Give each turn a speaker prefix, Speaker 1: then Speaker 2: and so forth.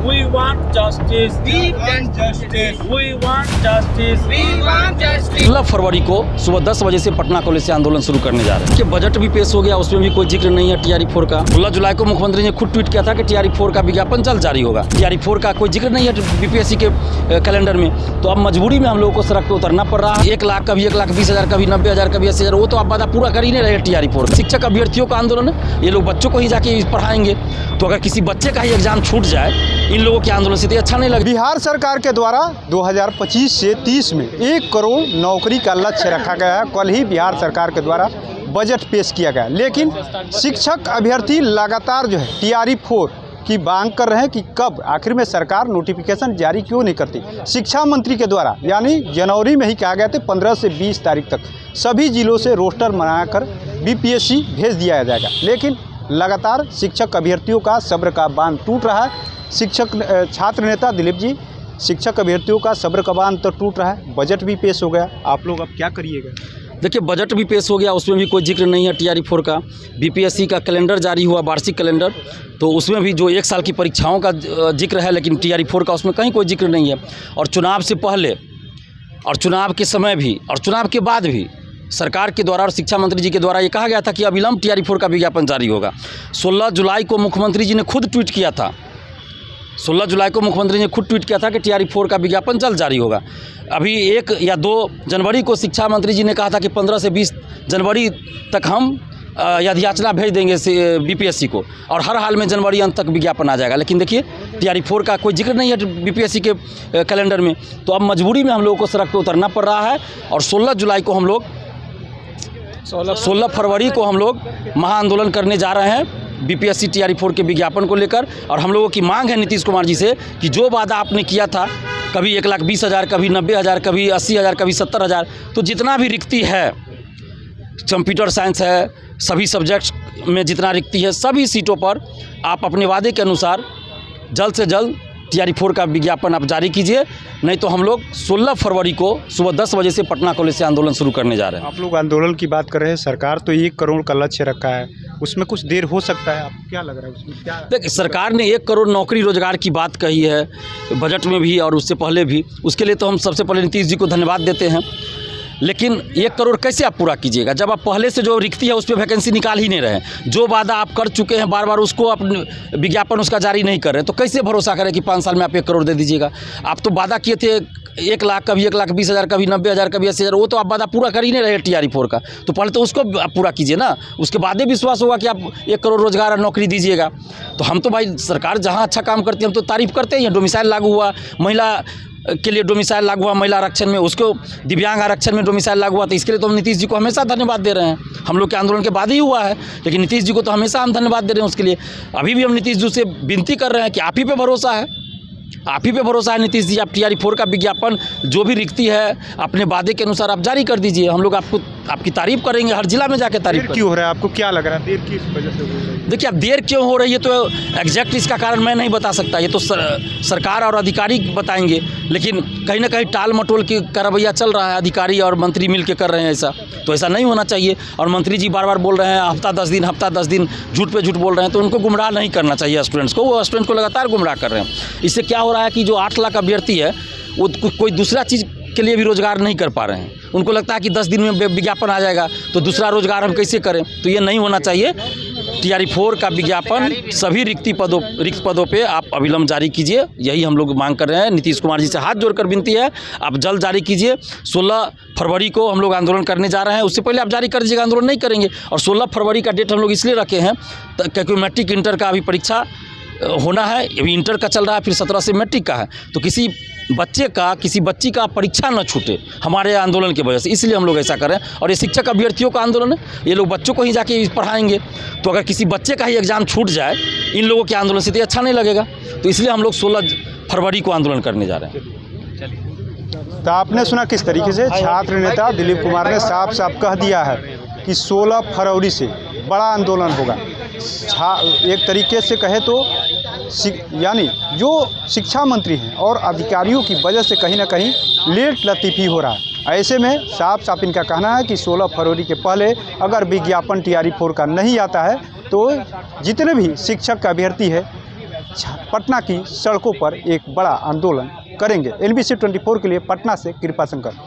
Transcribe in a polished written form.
Speaker 1: We want justice.
Speaker 2: We want justice.
Speaker 1: We want justice.
Speaker 2: We want justice.
Speaker 3: 16 फरवरी को सुबह 10 बजे से पटना कॉलेज से आंदोलन शुरू करने जा रहे हैं कि बजट भी पेश हो गया, उसमें भी कोई जिक्र नहीं है TRE-4 का। 16 जुलाई को मुख्यमंत्री ने खुद ट्वीट किया था कि TRE-4 का विज्ञापन जल्द जारी होगा। TRE-4 का कोई जिक्र नहीं है BPSC के कैलेंडर में। तो अब मजबूरी में हम लोगों को सड़क पर उतरना पड़ रहा है। 1 लाख कभी 1,20,000 कभी 90,000 कभी 80,000, वो तो आप वादा पूरा कर ही नहीं रहे TRE-4। शिक्षक अभ्यर्थियों का आंदोलन है, ये लोग बच्चों को ही जाके पढ़ाएंगे। तो अगर किसी बच्चे का ही एग्जाम छूट जाए इन लोगों के आंदोलन से तो अच्छा नहीं लगेगा।
Speaker 4: बिहार सरकार के द्वारा 2025 से 30 में 1 करोड़ नौकरी का लक्ष्य रखा गया है। कल ही बिहार सरकार के द्वारा बजट पेश किया गया, लेकिन शिक्षक अभ्यर्थी लगातार जो है TRE-4 की मांग कर रहे हैं कि कब आखिर में सरकार नोटिफिकेशन जारी क्यों नहीं करती। शिक्षा मंत्री के द्वारा यानी जनवरी में ही कहा गया था 15 से 20 तारीख तक सभी जिलों से रोस्टर बनाकर BPSC भेज दिया जाएगा, लेकिन लगातार शिक्षक अभ्यर्थियों का सब्र का बांध टूट रहा है। छात्र नेता दिलीप जी, शिक्षक अभ्यर्थियों का सब्र का बांध तो टूट रहा है, बजट भी पेश हो गया, आप लोग अब क्या करिएगा?
Speaker 3: देखिए, बजट भी पेश हो गया, उसमें भी कोई जिक्र नहीं है TRE-4 का। BPSC का कैलेंडर जारी हुआ, वार्षिक कैलेंडर, तो उसमें भी जो 1 साल की परीक्षाओं का जिक्र है, लेकिन TRE-4 का उसमें कहीं कोई जिक्र नहीं है। और चुनाव से पहले और चुनाव के समय भी और चुनाव के बाद भी सरकार के द्वारा और शिक्षा मंत्री जी के द्वारा ये कहा गया था कि अविलंब TRE-4 का विज्ञापन जारी होगा। 16 जुलाई को मुख्यमंत्री जी ने खुद ट्वीट किया था 16 जुलाई को मुख्यमंत्री ने खुद ट्वीट किया था कि TRE-4 का विज्ञापन जल्द जारी होगा। अभी 1 या 2 जनवरी को शिक्षा मंत्री जी ने कहा था कि 15 से 20 जनवरी तक हम याचना भेज देंगे BPSC को, और हर हाल में जनवरी अंत तक विज्ञापन आ जाएगा। लेकिन देखिए, TRE-4 का कोई जिक्र नहीं है BPSC के कैलेंडर में। तो अब मजबूरी में हम लोगों को सड़क पर उतरना पड़ रहा है, और 16 जुलाई को हम लोग 16 फरवरी को हम लोग महाआंदोलन करने जा रहे हैं BPSC TRE-4 के विज्ञापन को लेकर। और हम लोगों की मांग है नीतीश कुमार जी से कि जो वादा आपने किया था, कभी 1,20,000 कभी 90,000 कभी 80,000 कभी 70,000, तो जितना भी रिक्ति है, कंप्यूटर साइंस है, सभी सब्जेक्ट्स में जितना रिक्ति है, सभी सीटों पर आप अपने वादे के अनुसार जल्द से जल्द TRE-4 का विज्ञापन आप जारी कीजिए, नहीं तो हम लोग 16 फरवरी को सुबह 10 बजे से पटना कॉलेज से आंदोलन शुरू करने जा रहे हैं।
Speaker 4: आप लोग आंदोलन की बात कर रहे हैं, सरकार तो 1 करोड़ का लक्ष्य रखा है, उसमें कुछ देर हो सकता है, आपको क्या लग रहा है उसमें क्या?
Speaker 3: देखिए, सरकार ने 1 करोड़ नौकरी रोजगार की बात कही है बजट में भी और उससे पहले भी, उसके लिए तो हम सबसे पहले नीतीश जी को धन्यवाद देते हैं। लेकिन 1 करोड़ कैसे आप पूरा कीजिएगा जब आप पहले से जो रिक्ति है उस पर वैकेंसी निकाल ही नहीं रहे हैं। जो वादा आप कर चुके हैं बार बार उसको आप विज्ञापन उसका जारी नहीं कर रहे, तो कैसे भरोसा करें कि 5 साल में आप 1 करोड़ दे दीजिएगा। आप तो वादा किए थे 1 लाख कभी 1,20,000 कभी 90,000 कभी 80,000, वो तो आप वादा पूरा कर ही नहीं रहे TRE-4 का। तो पहले तो उसको आप पूरा कीजिए ना, उसके बाद ही विश्वास होगा कि आप 1 करोड़ रोजगार और नौकरी दीजिएगा। तो हम तो भाई सरकार जहाँ अच्छा काम करती है हम तो तारीफ़ करते हैं। डोमिसाइल लागू हुआ, महिला के लिए डोमिसाइल लागू हुआ, महिला आरक्षण में, उसको दिव्यांग आरक्षण में डोमिसाइल लागू हुआ, तो इसके लिए तो हम नीतीश जी को हमेशा धन्यवाद दे रहे हैं। हम लोग के आंदोलन के बाद ही हुआ है, लेकिन नीतीश जी को तो हमेशा हम धन्यवाद दे रहे हैं उसके लिए। अभी भी हम नीतीश जी से विनती कर रहे हैं कि आप ही पे भरोसा है, आप ही पे भरोसा है नीतीश जी। आप TRE-4 का विज्ञापन जो भी रिक्ति है अपने वादे के अनुसार आप जारी कर दीजिए, हम लोग आपकी तारीफ़ करेंगे, हर जिला में जाके तारीफ़।
Speaker 4: क्यों हो रहा है, आपको क्या लग रहा है देर किस वजह से हो रही है?
Speaker 3: देखिए, अब देर क्यों हो रही है तो एग्जैक्ट इसका कारण मैं नहीं बता सकता, ये तो सरकार और अधिकारी बताएंगे। लेकिन कहीं ना कहीं टाल मटोल की रवैया चल रहा है, अधिकारी और मंत्री मिल के कर रहे हैं ऐसा, तो ऐसा नहीं होना चाहिए। और मंत्री जी बार बार बोल रहे हैं हफ्ता 10 दिन झूठ पे झूठ बोल रहे हैं, तो उनको गुमराह नहीं करना चाहिए स्टूडेंट्स को, वो स्टूडेंट्स को लगातार गुमराह कर रहे हैं। इससे क्या हो रहा है कि जो 8 लाख अभ्यर्थी है वो कोई दूसरा चीज़ के लिए भी रोज़गार नहीं कर पा रहे हैं। उनको लगता है कि 10 दिन में विज्ञापन आ जाएगा तो दूसरा रोज़गार हम कैसे करें, तो ये नहीं होना चाहिए। TRE-4 का विज्ञापन सभी रिक्त पदों पे आप अविलंब जारी कीजिए, यही हम लोग मांग कर रहे हैं। नीतीश कुमार जी से हाथ जोड़कर विनती है, आप जल्द जारी कीजिए। 16 फरवरी को हम लोग आंदोलन करने जा रहे हैं, उससे पहले आप जारी कर दीजिएगा, आंदोलन नहीं करेंगे। और 16 फरवरी का डेट हम लोग इसलिए रखे हैं क्योंकि मैट्रिक इंटर का अभी परीक्षा होना है, अभी इंटर का चल रहा है, फिर 17 से मैट्रिक का है, तो किसी बच्ची का परीक्षा न छूटे हमारे आंदोलन की वजह से, इसलिए हम लोग ऐसा करें। और ये शिक्षक अभ्यर्थियों का आंदोलन है, ये लोग बच्चों को ही जाके पढ़ाएंगे। तो अगर किसी बच्चे का ही एग्जाम छूट जाए इन लोगों के आंदोलन से तो अच्छा नहीं लगेगा, तो इसलिए हम लोग 16 फरवरी को आंदोलन करने जा रहे हैं।
Speaker 4: तो आपने सुना किस तरीके से छात्र नेता दिलीप कुमार ने साफ साफ कह दिया है कि 16 फरवरी से बड़ा आंदोलन होगा। एक तरीके से कहे तो यानी जो शिक्षा मंत्री हैं और अधिकारियों की वजह से कहीं ना कहीं लेट लतीफ़ी हो रहा है। ऐसे में साफ साफ इनका कहना है कि 16 फरवरी के पहले अगर विज्ञापन TRE-4 का नहीं आता है तो जितने भी शिक्षक का अभ्यर्थी है पटना की सड़कों पर एक बड़ा आंदोलन करेंगे। NBC 24 के लिए पटना से कृपा शंकर।